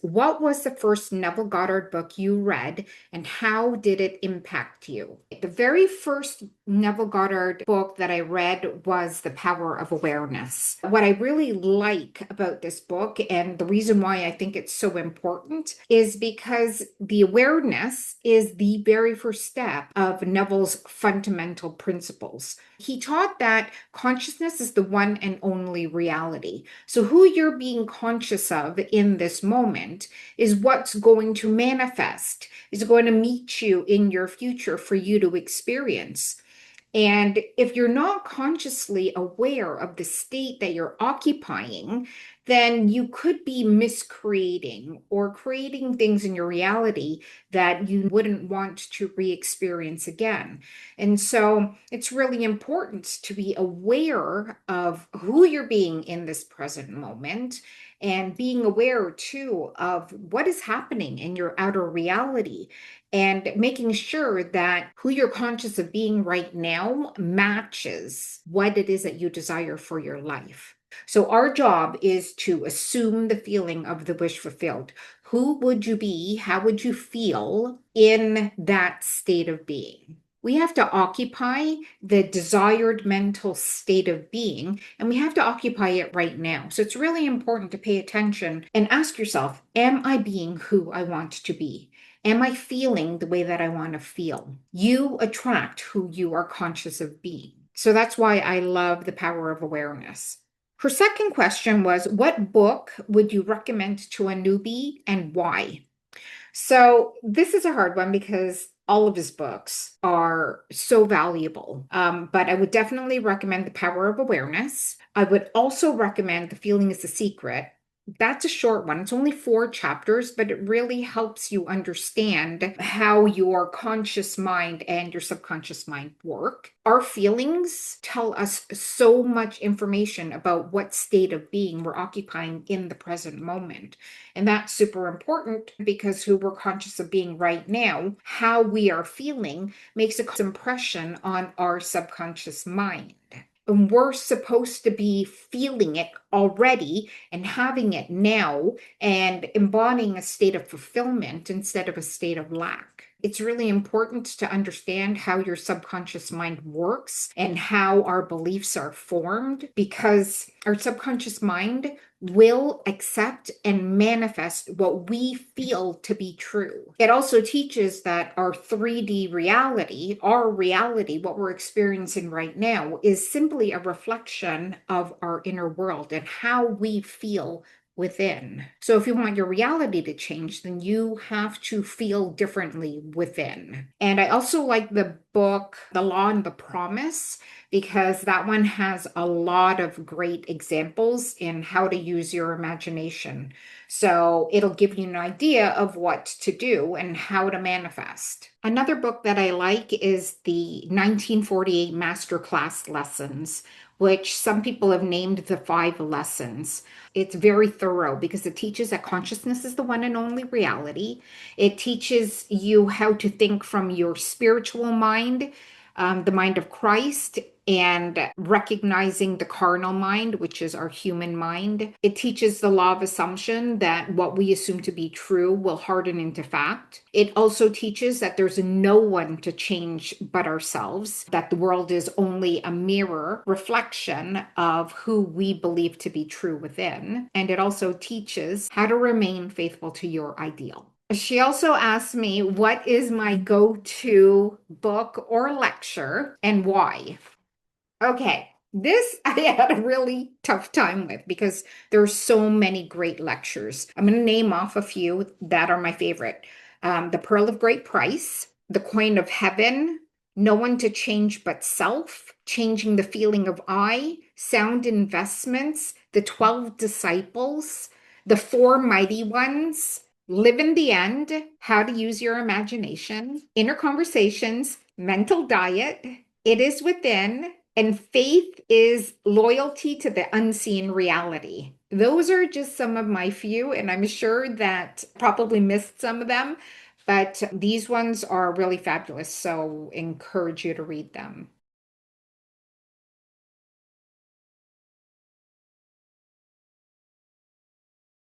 what was the first Neville Goddard book you read and how did it impact you? The very first Neville Goddard book that I read was The Power of Awareness. What I really like about this book, and the reason why I think it's so important, is because the awareness is the very first step of Neville's fundamental principles. He taught that consciousness is the one and only reality. So who you're being conscious of in this moment is what's going to manifest, is going to meet you in your future for you to experience. And if you're not consciously aware of the state that you're occupying, then you could be miscreating or creating things in your reality that you wouldn't want to re-experience again. And so it's really important to be aware of who you're being in this present moment and being aware too of what is happening in your outer reality and making sure that who you're conscious of being right now matches what it is that you desire for your life. So our job is to assume the feeling of the wish fulfilled. Who would you be? How would you feel in that state of being? We have to occupy the desired mental state of being, and we have to occupy it right now. So it's really important to pay attention and ask yourself, am I being who I want to be? Am I feeling the way that I want to feel? You attract who you are conscious of being. So that's why I love The Power of Awareness. Her second question was, what book would you recommend to a newbie and why? So this is a hard one because all of his books are so valuable. But I would definitely recommend The Power of Awareness. I would also recommend The Feeling is the Secret. That's a short one. It's only 4 chapters, but it really helps you understand how your conscious mind and your subconscious mind work. Our feelings tell us so much information about what state of being we're occupying in the present moment. And that's super important because who we're conscious of being right now, how we are feeling, makes an impression on our subconscious mind. And we're supposed to be feeling it already and having it now and embodying a state of fulfillment instead of a state of lack. It's really important to understand how your subconscious mind works and how our beliefs are formed, because our subconscious mind will accept and manifest what we feel to be true. It also teaches that our 3D reality, our reality, what we're experiencing right now, is simply a reflection of our inner world and how we feel within. So if you want your reality to change, then you have to feel differently within. And I also like the book, The Law and the Promise, because that one has a lot of great examples in how to use your imagination. So it'll give you an idea of what to do and how to manifest. Another book that I like is the 1948 Masterclass Lessons, which some people have named the 5 lessons. It's very thorough because it teaches that consciousness is the one and only reality. It teaches you how to think from your spiritual mind, the mind of Christ, and recognizing the carnal mind, which is our human mind. It teaches the law of assumption, that what we assume to be true will harden into fact. It also teaches that there's no one to change but ourselves, that the world is only a mirror reflection of who we believe to be true within. And it also teaches how to remain faithful to your ideal. She also asked me, what is my go-to book or lecture and why? Okay, this I had a really tough time with because there's so many great lectures. I'm going to name off a few that are my favorite. The Pearl of Great Price, The Coin of Heaven, No One to Change But Self, Changing the Feeling of I, Sound Investments, The 12 Disciples, The Four Mighty Ones, Live in the End, How to Use Your Imagination, Inner Conversations, Mental Diet, It Is Within, and Faith is Loyalty to the Unseen Reality. Those are just some of my few, and I'm sure that probably missed some of them, but these ones are really fabulous, so encourage you to read them.